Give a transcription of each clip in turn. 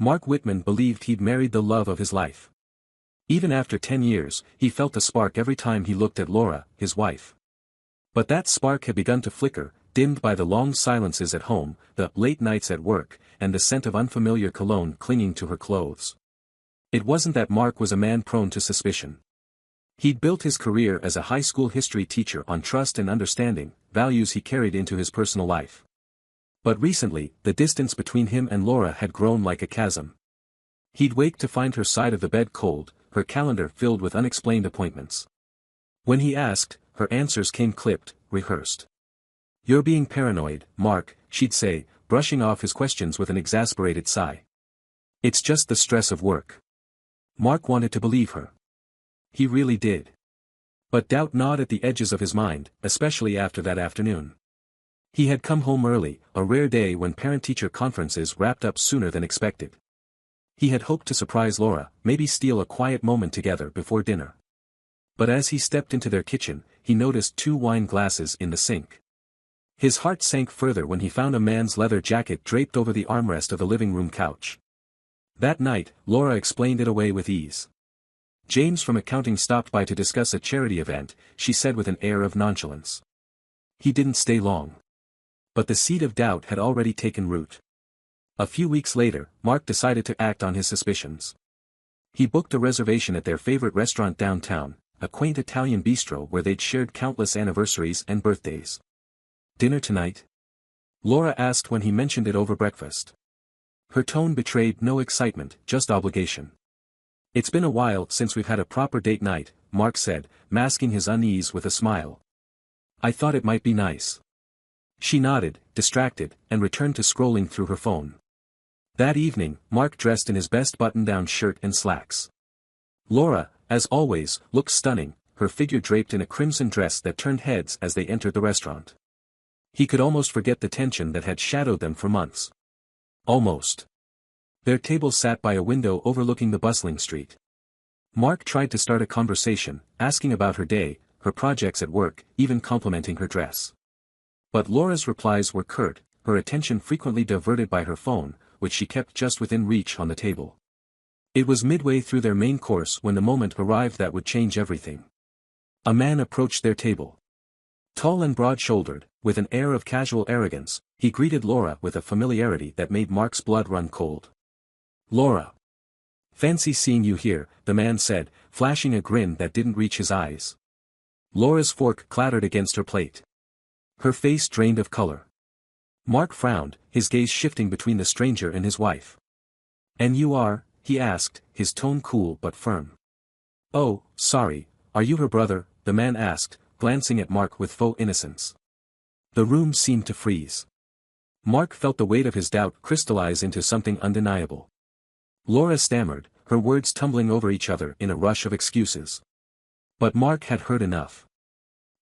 Mark Whitman believed he'd married the love of his life. Even after 10 years, he felt a spark every time he looked at Laura, his wife. But that spark had begun to flicker, dimmed by the long silences at home, the late nights at work, and the scent of unfamiliar cologne clinging to her clothes. It wasn't that Mark was a man prone to suspicion. He'd built his career as a high school history teacher on trust and understanding, values he carried into his personal life. But recently, the distance between him and Laura had grown like a chasm. He'd wake to find her side of the bed cold, her calendar filled with unexplained appointments. When he asked, her answers came clipped, rehearsed. "You're being paranoid, Mark," she'd say, brushing off his questions with an exasperated sigh. "It's just the stress of work." Mark wanted to believe her. He really did. But doubt gnawed at the edges of his mind, especially after that afternoon. He had come home early, a rare day when parent-teacher conferences wrapped up sooner than expected. He had hoped to surprise Laura, maybe steal a quiet moment together before dinner. But as he stepped into their kitchen, he noticed 2 wine glasses in the sink. His heart sank further when he found a man's leather jacket draped over the armrest of the living room couch. That night, Laura explained it away with ease. "James from accounting stopped by to discuss a charity event," she said with an air of nonchalance. He didn't stay long. But the seed of doubt had already taken root. A few weeks later, Mark decided to act on his suspicions. He booked a reservation at their favorite restaurant downtown, a quaint Italian bistro where they'd shared countless anniversaries and birthdays. "Dinner tonight?" Laura asked when he mentioned it over breakfast. Her tone betrayed no excitement, just obligation. "It's been a while since we've had a proper date night," Mark said, masking his unease with a smile. "I thought it might be nice." She nodded, distracted, and returned to scrolling through her phone. That evening, Mark dressed in his best button-down shirt and slacks. Laura, as always, looked stunning, her figure draped in a crimson dress that turned heads as they entered the restaurant. He could almost forget the tension that had shadowed them for months. Almost. Their table sat by a window overlooking the bustling street. Mark tried to start a conversation, asking about her day, her projects at work, even complimenting her dress. But Laura's replies were curt, her attention frequently diverted by her phone, which she kept just within reach on the table. It was midway through their main course when the moment arrived that would change everything. A man approached their table. Tall and broad-shouldered, with an air of casual arrogance, he greeted Laura with a familiarity that made Mark's blood run cold. "Laura. Fancy seeing you here," the man said, flashing a grin that didn't reach his eyes. Laura's fork clattered against her plate. Her face drained of color. Mark frowned, his gaze shifting between the stranger and his wife. "And you are?" he asked, his tone cool but firm. "Oh, sorry, are you her brother?" the man asked, glancing at Mark with faux innocence. The room seemed to freeze. Mark felt the weight of his doubt crystallize into something undeniable. Laura stammered, her words tumbling over each other in a rush of excuses. But Mark had heard enough.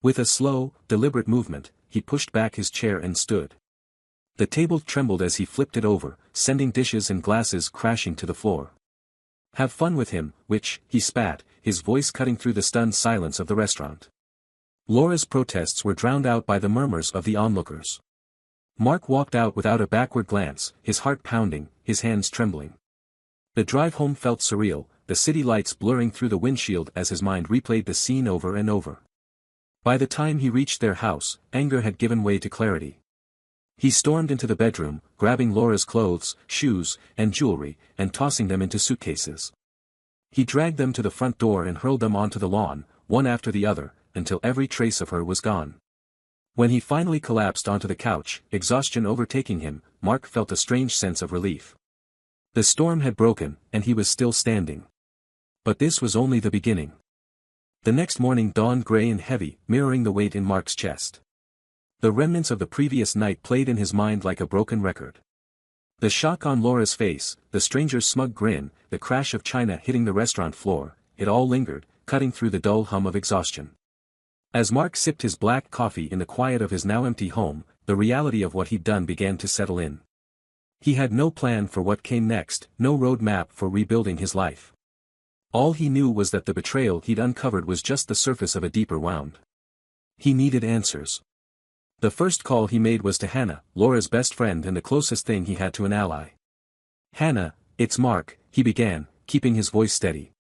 With a slow, deliberate movement, he pushed back his chair and stood. The table trembled as he flipped it over, sending dishes and glasses crashing to the floor. "Have fun with him, witch," he spat, his voice cutting through the stunned silence of the restaurant. Laura's protests were drowned out by the murmurs of the onlookers. Mark walked out without a backward glance, his heart pounding, his hands trembling. The drive home felt surreal, the city lights blurring through the windshield as his mind replayed the scene over and over. By the time he reached their house, anger had given way to clarity. He stormed into the bedroom, grabbing Laura's clothes, shoes, and jewelry, and tossing them into suitcases. He dragged them to the front door and hurled them onto the lawn, one after the other, until every trace of her was gone. When he finally collapsed onto the couch, exhaustion overtaking him, Mark felt a strange sense of relief. The storm had broken, and he was still standing. But this was only the beginning. The next morning dawned gray and heavy, mirroring the weight in Mark's chest. The remnants of the previous night played in his mind like a broken record. The shock on Laura's face, the stranger's smug grin, the crash of china hitting the restaurant floor, it all lingered, cutting through the dull hum of exhaustion. As Mark sipped his black coffee in the quiet of his now empty home, the reality of what he'd done began to settle in. He had no plan for what came next, no road map for rebuilding his life. All he knew was that the betrayal he'd uncovered was just the surface of a deeper wound. He needed answers. The first call he made was to Hannah, Laura's best friend and the closest thing he had to an ally. Hannah, It's Mark, he began, keeping his voice steady.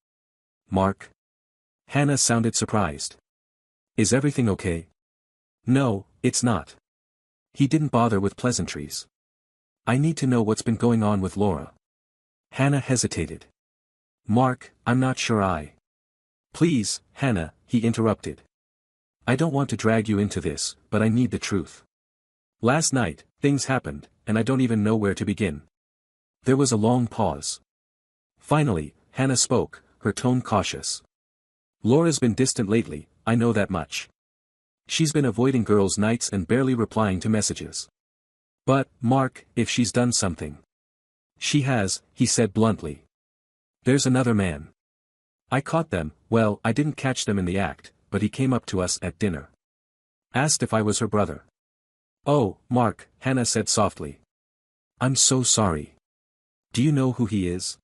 Mark? Hannah sounded surprised. Is everything okay? No, it's not. He didn't bother with pleasantries. I need to know what's been going on with Laura. Hannah hesitated. Mark, I'm not sure I. Please, Hannah, he interrupted. I don't want to drag you into this, but I need the truth. Last night, things happened, and I don't even know where to begin. There was a long pause. Finally, Hannah spoke, her tone cautious. Laura's been distant lately, I know that much. She's been avoiding girls' nights and barely replying to messages. But, Mark, if she's done something. She has, he said bluntly. There's another man. I caught them, well, I didn't catch them in the act, but he came up to us at dinner. Asked if I was her brother. Oh, Mark, Hannah said softly. I'm so sorry. Do you know who he is?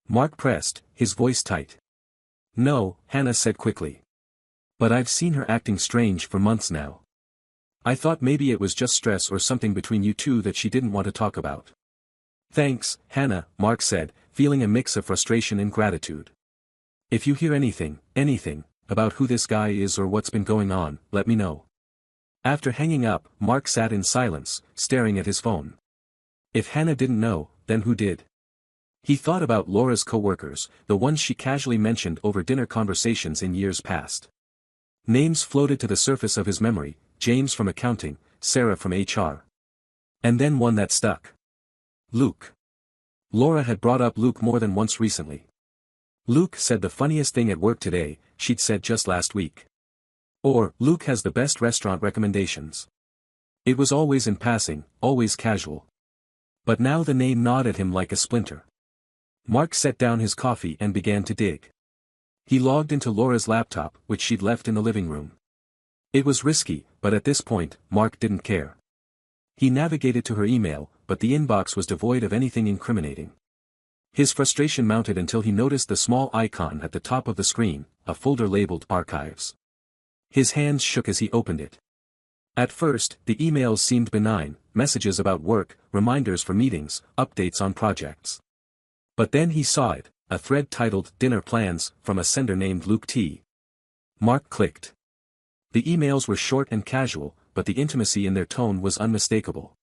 Mark pressed, his voice tight. No, Hannah said quickly. But I've seen her acting strange for months now. I thought maybe it was just stress or something between you two that she didn't want to talk about. Thanks, Hannah, Mark said, feeling a mix of frustration and gratitude. If you hear anything, about who this guy is or what's been going on, let me know. After hanging up, Mark sat in silence, staring at his phone. If Hannah didn't know, then who did? He thought about Laura's co-workers, the ones she casually mentioned over dinner conversations in years past. Names floated to the surface of his memory, James from accounting, Sarah from HR. And then one that stuck. Luke. Laura had brought up Luke more than once recently. Luke said the funniest thing at work today, she'd said just last week. Or, Luke has the best restaurant recommendations. It was always in passing, always casual. But now the name gnawed at him like a splinter. Mark set down his coffee and began to dig. He logged into Laura's laptop, which she'd left in the living room. It was risky, but at this point, Mark didn't care. He navigated to her email, but the inbox was devoid of anything incriminating. His frustration mounted until he noticed the small icon at the top of the screen, a folder labeled Archives. His hands shook as he opened it. At first, the emails seemed benign, messages about work, reminders for meetings, updates on projects. But then he saw it, a thread titled Dinner Plans, from a sender named Luke T. Mark clicked. The emails were short and casual, but the intimacy in their tone was unmistakable.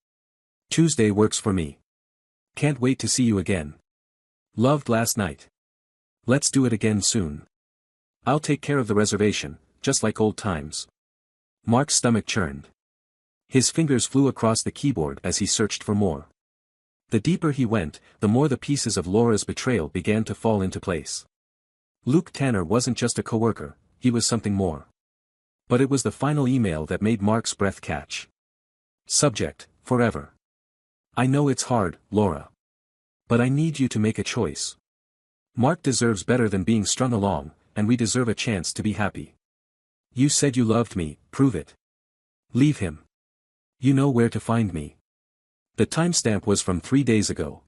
Tuesday works for me. Can't wait to see you again. Loved last night. Let's do it again soon. I'll take care of the reservation, just like old times. Mark's stomach churned. His fingers flew across the keyboard as he searched for more. The deeper he went, the more the pieces of Laura's betrayal began to fall into place. Luke Tanner wasn't just a coworker, he was something more. But it was the final email that made Mark's breath catch. Subject, forever. I know it's hard, Laura. But I need you to make a choice. Mark deserves better than being strung along, and we deserve a chance to be happy. You said you loved me, prove it. Leave him. You know where to find me. The timestamp was from 3 days ago.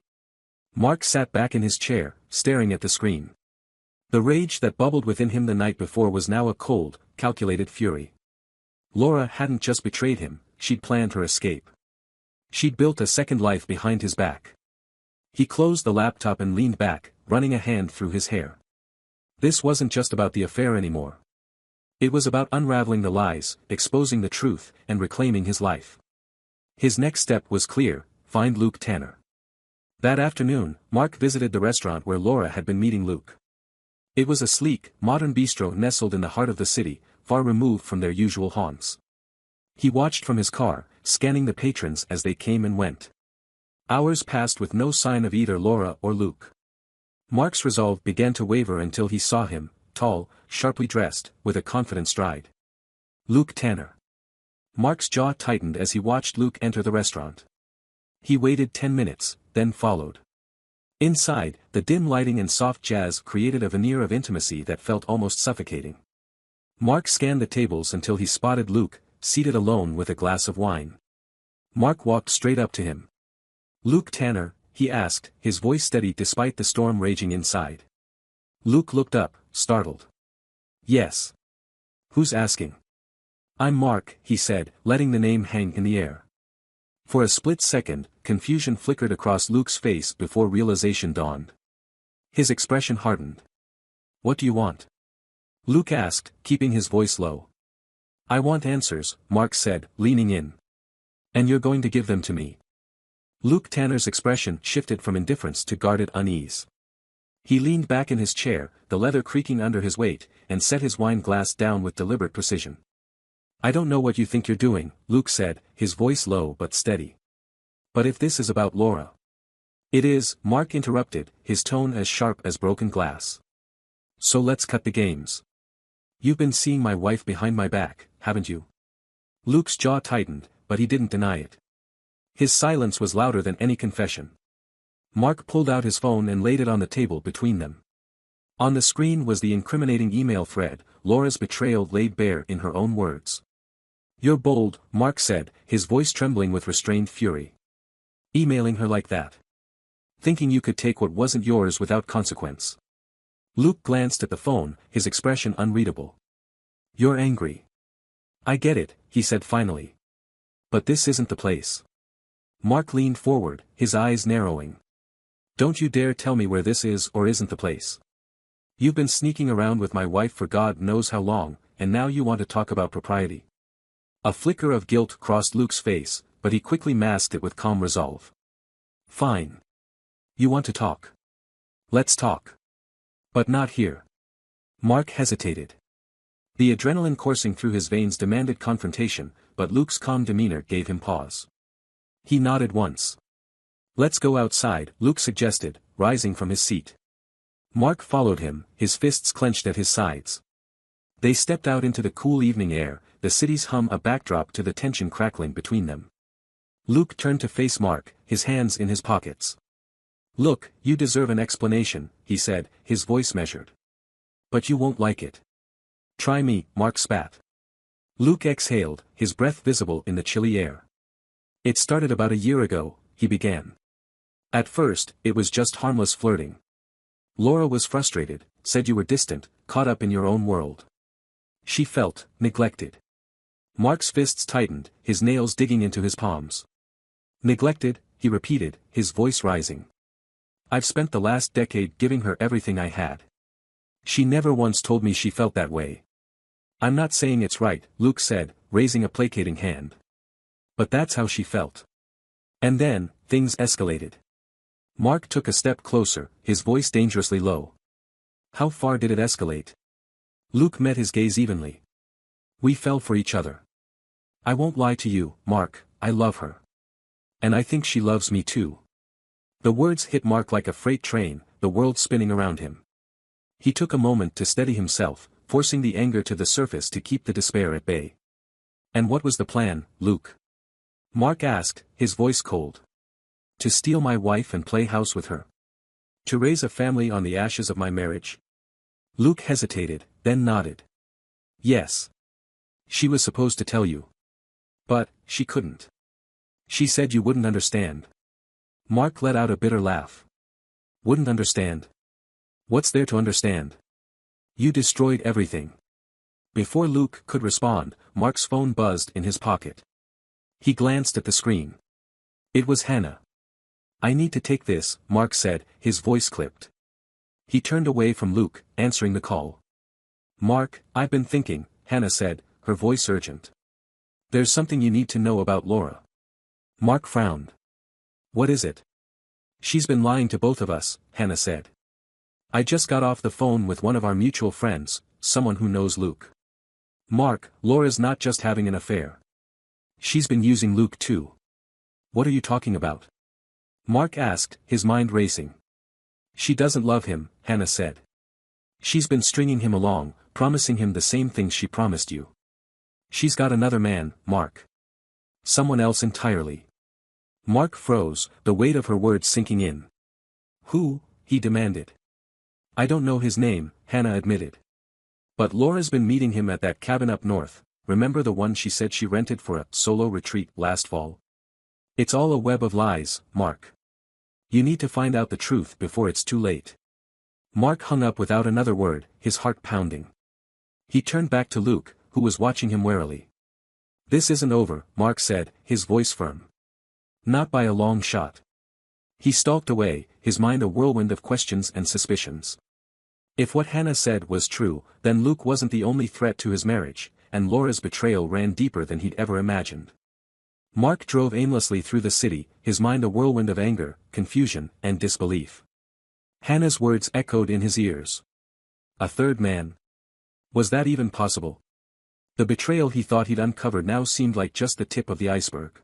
Mark sat back in his chair, staring at the screen. The rage that bubbled within him the night before was now a cold, calculated fury. Laura hadn't just betrayed him, she'd planned her escape. She'd built a second life behind his back. He closed the laptop and leaned back, running a hand through his hair. This wasn't just about the affair anymore. It was about unraveling the lies, exposing the truth, and reclaiming his life. His next step was clear: find Luke Tanner. That afternoon, Mark visited the restaurant where Laura had been meeting Luke. It was a sleek, modern bistro nestled in the heart of the city, far removed from their usual haunts. He watched from his car, scanning the patrons as they came and went. Hours passed with no sign of either Laura or Luke. Mark's resolve began to waver until he saw him, tall, sharply dressed, with a confident stride. Luke Tanner. Mark's jaw tightened as he watched Luke enter the restaurant. He waited 10 minutes, then followed. Inside, the dim lighting and soft jazz created a veneer of intimacy that felt almost suffocating. Mark scanned the tables until he spotted Luke, seated alone with a glass of wine. Mark walked straight up to him. Luke Tanner, he asked, his voice steady despite the storm raging inside. Luke looked up, startled. Yes. Who's asking? I'm Mark, he said, letting the name hang in the air. For a split second, confusion flickered across Luke's face before realization dawned. His expression hardened. "What do you want?" Luke asked, keeping his voice low. "I want answers," Mark said, leaning in. "And you're going to give them to me." Luke Tanner's expression shifted from indifference to guarded unease. He leaned back in his chair, the leather creaking under his weight, and set his wine glass down with deliberate precision. "I don't know what you think you're doing," Luke said, his voice low but steady. "But if this is about Laura—" "It is," Mark interrupted, his tone as sharp as broken glass. "So let's cut the games. You've been seeing my wife behind my back, haven't you?" Luke's jaw tightened, but he didn't deny it. His silence was louder than any confession. Mark pulled out his phone and laid it on the table between them. On the screen was the incriminating email thread, Laura's betrayal laid bare in her own words. "You're bold," Mark said, his voice trembling with restrained fury. "Emailing her like that. Thinking you could take what wasn't yours without consequence." Luke glanced at the phone, his expression unreadable. "You're angry. I get it," he said finally. "But this isn't the place." Mark leaned forward, his eyes narrowing. "Don't you dare tell me where this is or isn't the place. You've been sneaking around with my wife for God knows how long, and now you want to talk about propriety." A flicker of guilt crossed Luke's face, but he quickly masked it with calm resolve. "Fine. You want to talk? Let's talk. But not here." Mark hesitated. The adrenaline coursing through his veins demanded confrontation, but Luke's calm demeanor gave him pause. He nodded once. "Let's go outside," Luke suggested, rising from his seat. Mark followed him, his fists clenched at his sides. They stepped out into the cool evening air, the city's hum a backdrop to the tension crackling between them. Luke turned to face Mark, his hands in his pockets. "Look, you deserve an explanation," he said, his voice measured. "But you won't like it." "Try me," Mark spat. Luke exhaled, his breath visible in the chilly air. "It started about a year ago," he began. "At first, it was just harmless flirting. Laura was frustrated, said you were distant, caught up in your own world. She felt neglected." Mark's fists tightened, his nails digging into his palms. "Neglected," he repeated, his voice rising. "I've spent the last decade giving her everything I had. She never once told me she felt that way." "I'm not saying it's right," Luke said, raising a placating hand. "But that's how she felt. And then, things escalated." Mark took a step closer, his voice dangerously low. "How far did it escalate?" Luke met his gaze evenly. "We fell for each other. I won't lie to you, Mark, I love her. And I think she loves me too." The words hit Mark like a freight train, the world spinning around him. He took a moment to steady himself, forcing the anger to the surface to keep the despair at bay. "And what was the plan, Luke?" Mark asked, his voice cold. "To steal my wife and play house with her? To raise a family on the ashes of my marriage?" Luke hesitated, then nodded. "Yes. She was supposed to tell you. But, she couldn't. She said you wouldn't understand." Mark let out a bitter laugh. "Wouldn't understand? What's there to understand? You destroyed everything." Before Luke could respond, Mark's phone buzzed in his pocket. He glanced at the screen. It was Hannah. "I need to take this," Mark said, his voice clipped. He turned away from Luke, answering the call. "Mark, I've been thinking," Hannah said, her voice urgent. "There's something you need to know about Laura." Mark frowned. "What is it?" "She's been lying to both of us," Hannah said. "I just got off the phone with one of our mutual friends, someone who knows Luke." "Mark, Laura's not just having an affair. She's been using Luke too." "What are you talking about?" Mark asked, his mind racing. "She doesn't love him," Hannah said. "She's been stringing him along, promising him the same things she promised you. She's got another man, Mark. Someone else entirely." Mark froze, the weight of her words sinking in. "Who?" he demanded. "I don't know his name," Hannah admitted. "But Laura's been meeting him at that cabin up north, remember the one she said she rented for a solo retreat last fall? It's all a web of lies, Mark. You need to find out the truth before it's too late." Mark hung up without another word, his heart pounding. He turned back to Luke, who was watching him warily. "This isn't over," Mark said, his voice firm. Not by a long shot. He stalked away, his mind a whirlwind of questions and suspicions. If what Hannah said was true, then Luke wasn't the only threat to his marriage, and Laura's betrayal ran deeper than he'd ever imagined. Mark drove aimlessly through the city, his mind a whirlwind of anger, confusion, and disbelief. Hannah's words echoed in his ears. A third man? Was that even possible? The betrayal he thought he'd uncovered now seemed like just the tip of the iceberg.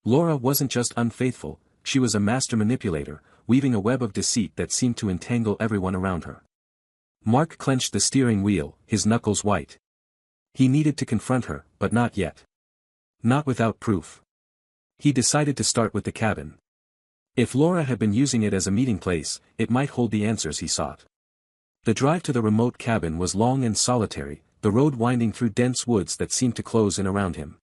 Laura wasn't just unfaithful, she was a master manipulator, weaving a web of deceit that seemed to entangle everyone around her. Mark clenched the steering wheel, his knuckles white. He needed to confront her, but not yet. Not without proof. He decided to start with the cabin. If Laura had been using it as a meeting place, it might hold the answers he sought. The drive to the remote cabin was long and solitary, the road winding through dense woods that seemed to close in around him.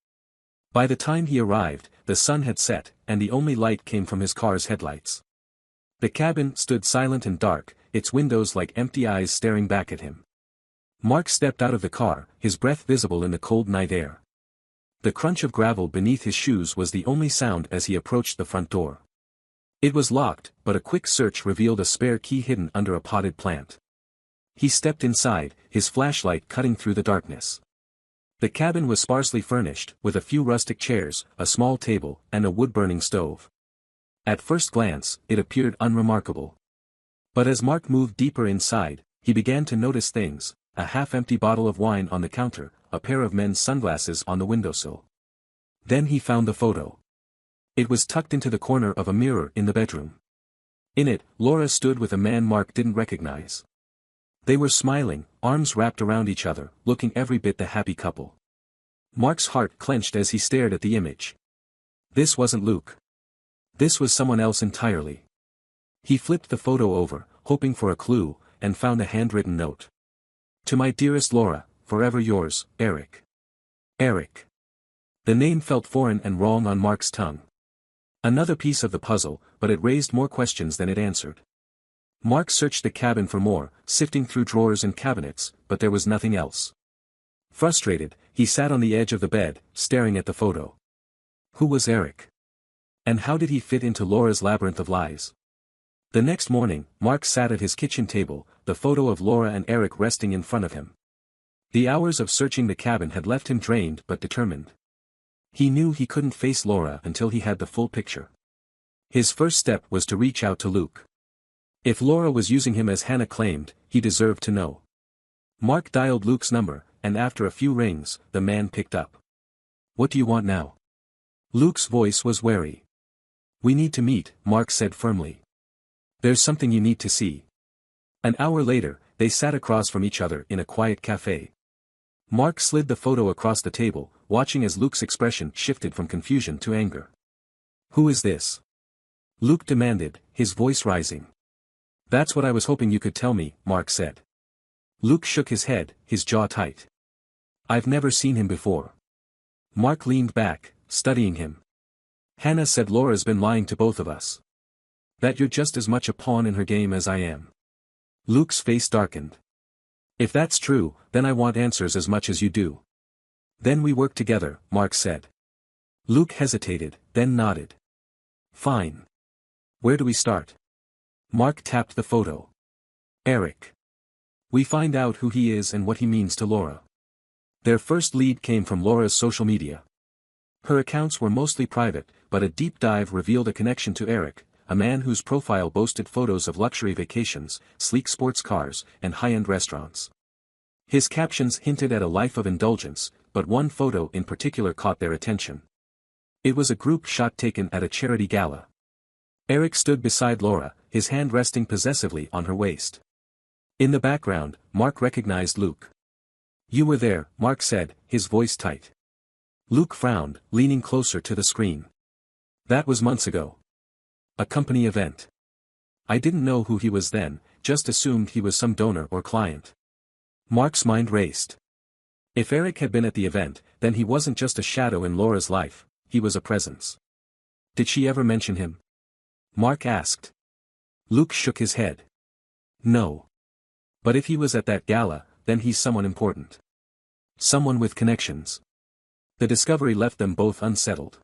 By the time he arrived, the sun had set, and the only light came from his car's headlights. The cabin stood silent and dark, its windows like empty eyes staring back at him. Mark stepped out of the car, his breath visible in the cold night air. The crunch of gravel beneath his shoes was the only sound as he approached the front door. It was locked, but a quick search revealed a spare key hidden under a potted plant. He stepped inside, his flashlight cutting through the darkness. The cabin was sparsely furnished, with a few rustic chairs, a small table, and a wood-burning stove. At first glance, it appeared unremarkable. But as Mark moved deeper inside, he began to notice things: a half-empty bottle of wine on the counter, a pair of men's sunglasses on the windowsill. Then he found the photo. It was tucked into the corner of a mirror in the bedroom. In it, Laura stood with a man Mark didn't recognize. They were smiling, arms wrapped around each other, looking every bit the happy couple. Mark's heart clenched as he stared at the image. This wasn't Luke. This was someone else entirely. He flipped the photo over, hoping for a clue, and found a handwritten note. To my dearest Laura, forever yours, Eric. Eric. The name felt foreign and wrong on Mark's tongue. Another piece of the puzzle, but it raised more questions than it answered. Mark searched the cabin for more, sifting through drawers and cabinets, but there was nothing else. Frustrated, he sat on the edge of the bed, staring at the photo. Who was Eric? And how did he fit into Laura's labyrinth of lies? The next morning, Mark sat at his kitchen table, the photo of Laura and Eric resting in front of him. The hours of searching the cabin had left him drained but determined. He knew he couldn't face Laura until he had the full picture. His first step was to reach out to Luke. If Laura was using him as Hannah claimed, he deserved to know. Mark dialed Luke's number, and after a few rings, the man picked up. What do you want now? Luke's voice was wary. We need to meet, Mark said firmly. There's something you need to see. An hour later, they sat across from each other in a quiet cafe. Mark slid the photo across the table, watching as Luke's expression shifted from confusion to anger. Who is this? Luke demanded, his voice rising. That's what I was hoping you could tell me, Mark said. Luke shook his head, his jaw tight. I've never seen him before. Mark leaned back, studying him. Hannah said Laura's been lying to both of us. That you're just as much a pawn in her game as I am. Luke's face darkened. If that's true, then I want answers as much as you do. Then we work together, Mark said. Luke hesitated, then nodded. Fine. Where do we start? Mark tapped the photo. Eric. We find out who he is and what he means to Laura. Their first lead came from Laura's social media. Her accounts were mostly private, but a deep dive revealed a connection to Eric, a man whose profile boasted photos of luxury vacations, sleek sports cars, and high-end restaurants. His captions hinted at a life of indulgence, but one photo in particular caught their attention. It was a group shot taken at a charity gala. Eric stood beside Laura, his hand resting possessively on her waist. In the background, Mark recognized Luke. You were there, Mark said, his voice tight. Luke frowned, leaning closer to the screen. That was months ago. A company event. I didn't know who he was then, just assumed he was some donor or client. Mark's mind raced. If Eric had been at the event, then he wasn't just a shadow in Laura's life, he was a presence. Did she ever mention him? Mark asked. Luke shook his head. No. But if he was at that gala, then he's someone important. Someone with connections. The discovery left them both unsettled.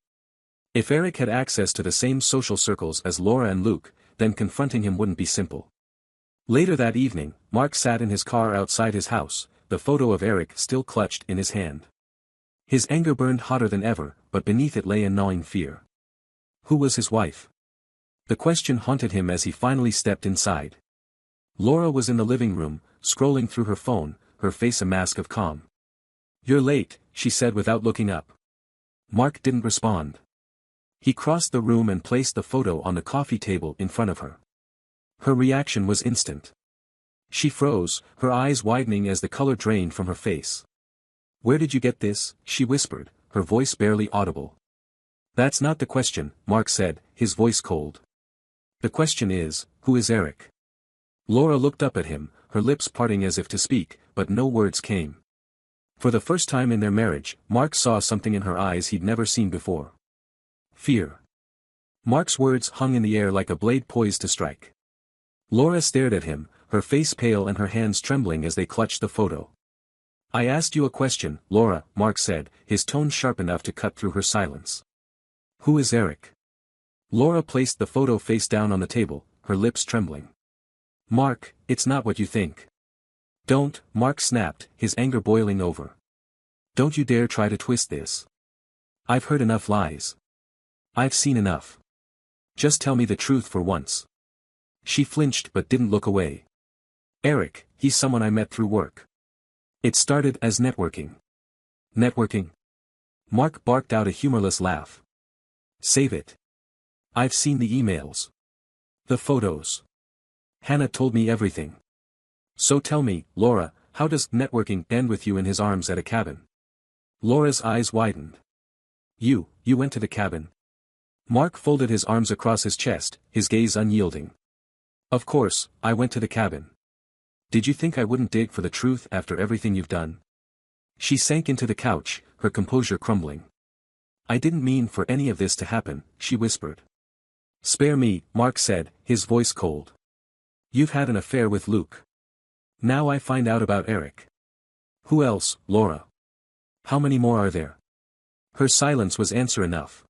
If Eric had access to the same social circles as Laura and Luke, then confronting him wouldn't be simple. Later that evening, Mark sat in his car outside his house, the photo of Eric still clutched in his hand. His anger burned hotter than ever, but beneath it lay a gnawing fear. Who was his wife? The question haunted him as he finally stepped inside. Laura was in the living room, scrolling through her phone, her face a mask of calm. "You're late," she said without looking up. Mark didn't respond. He crossed the room and placed the photo on the coffee table in front of her. Her reaction was instant. She froze, her eyes widening as the color drained from her face. "Where did you get this?" she whispered, her voice barely audible. "That's not the question," Mark said, his voice cold. "The question is, who is Eric?" Laura looked up at him, her lips parting as if to speak, but no words came. For the first time in their marriage, Mark saw something in her eyes he'd never seen before. Fear. Mark's words hung in the air like a blade poised to strike. Laura stared at him, her face pale and her hands trembling as they clutched the photo. "I asked you a question, Laura," Mark said, his tone sharp enough to cut through her silence. "Who is Eric?" Laura placed the photo face down on the table, her lips trembling. "Mark, it's not what you think." "Don't," Mark snapped, his anger boiling over. "Don't you dare try to twist this. I've heard enough lies. I've seen enough. Just tell me the truth for once." She flinched but didn't look away. "Eric, he's someone I met through work. It started as networking." "Networking?" Mark barked out a humorless laugh. "Save it. I've seen the emails. The photos. Hannah told me everything. So tell me, Laura, how does networking end with you in his arms at a cabin?" Laura's eyes widened. You went to the cabin?" Mark folded his arms across his chest, his gaze unyielding. "Of course, I went to the cabin. Did you think I wouldn't dig for the truth after everything you've done?" She sank into the couch, her composure crumbling. "I didn't mean for any of this to happen," she whispered. "Spare me," Mark said, his voice cold. "You've had an affair with Luke. Now I find out about Eric. Who else, Laura? How many more are there?" Her silence was answer enough.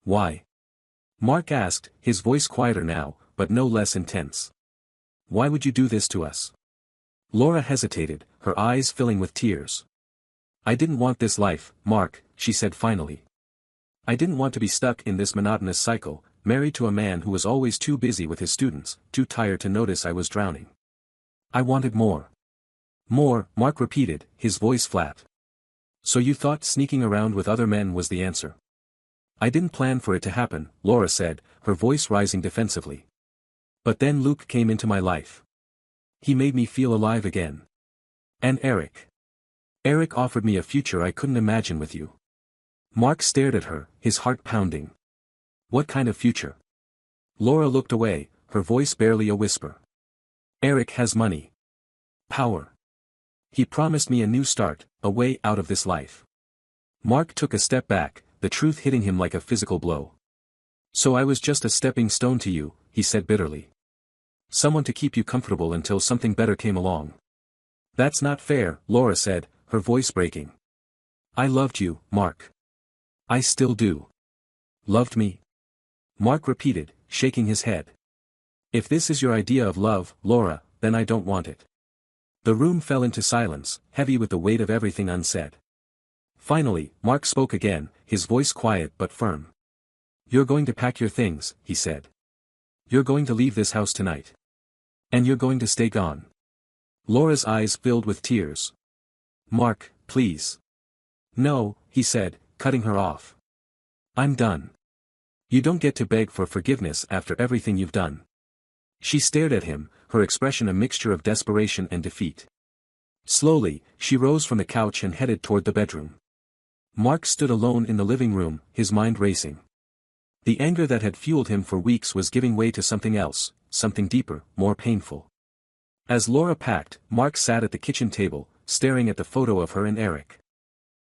"Why?" Mark asked, his voice quieter now, but no less intense. "Why would you do this to us?" Laura hesitated, her eyes filling with tears. "I didn't want this life, Mark," she said finally. "I didn't want to be stuck in this monotonous cycle, married to a man who was always too busy with his students, too tired to notice I was drowning. I wanted more." "More," Mark repeated, his voice flat. "So you thought sneaking around with other men was the answer?" "I didn't plan for it to happen," Laura said, her voice rising defensively. "But then Luke came into my life. He made me feel alive again. And Eric. Eric offered me a future I couldn't imagine with you." Mark stared at her, his heart pounding. "What kind of future?" Laura looked away, her voice barely a whisper. "Eric has money. Power. He promised me a new start, a way out of this life." Mark took a step back, the truth hitting him like a physical blow. "So I was just a stepping stone to you," he said bitterly. "Someone to keep you comfortable until something better came along." "That's not fair," Laura said, her voice breaking. "I loved you, Mark. I still do." "Loved me?" Mark repeated, shaking his head. "If this is your idea of love, Laura, then I don't want it." The room fell into silence, heavy with the weight of everything unsaid. Finally, Mark spoke again, his voice quiet but firm. "You're going to pack your things," he said. "You're going to leave this house tonight. And you're going to stay gone." Laura's eyes filled with tears. "Mark, please." "No," he said, cutting her off. "I'm done. You don't get to beg for forgiveness after everything you've done." She stared at him, her expression a mixture of desperation and defeat. Slowly, she rose from the couch and headed toward the bedroom. Mark stood alone in the living room, his mind racing. The anger that had fueled him for weeks was giving way to something else, something deeper, more painful. As Laura packed, Mark sat at the kitchen table, staring at the photo of her and Eric.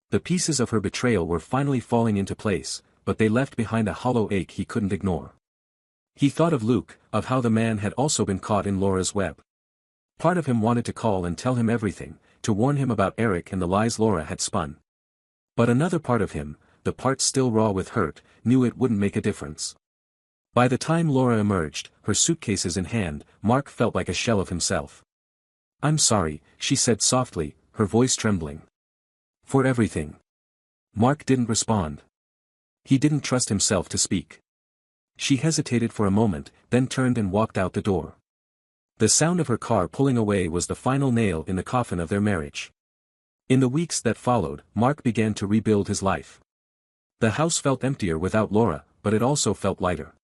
The pieces of her betrayal were finally falling into place, but they left behind a hollow ache he couldn't ignore. He thought of Luke, of how the man had also been caught in Laura's web. Part of him wanted to call and tell him everything, to warn him about Eric and the lies Laura had spun. But another part of him, the parts still raw with hurt, knew it wouldn't make a difference. By the time Laura emerged, her suitcases in hand, Mark felt like a shell of himself. "I'm sorry," she said softly, her voice trembling. "For everything." Mark didn't respond. He didn't trust himself to speak. She hesitated for a moment, then turned and walked out the door. The sound of her car pulling away was the final nail in the coffin of their marriage. In the weeks that followed, Mark began to rebuild his life. The house felt emptier without Laura, but it also felt lighter.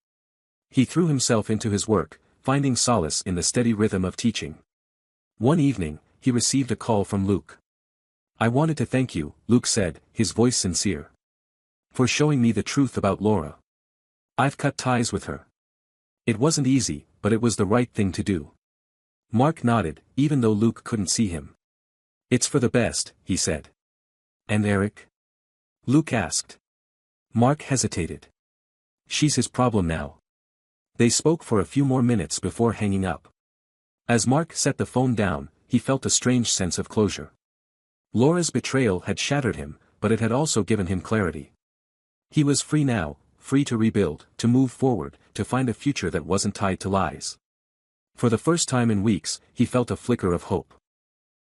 He threw himself into his work, finding solace in the steady rhythm of teaching. One evening, he received a call from Luke. "I wanted to thank you," Luke said, his voice sincere. "For showing me the truth about Laura. I've cut ties with her. It wasn't easy, but it was the right thing to do." Mark nodded, even though Luke couldn't see him. "It's for the best," he said. "And Eric?" Luke asked. Mark hesitated. "She's his problem now." They spoke for a few more minutes before hanging up. As Mark set the phone down, he felt a strange sense of closure. Laura's betrayal had shattered him, but it had also given him clarity. He was free now, free to rebuild, to move forward, to find a future that wasn't tied to lies. For the first time in weeks, he felt a flicker of hope.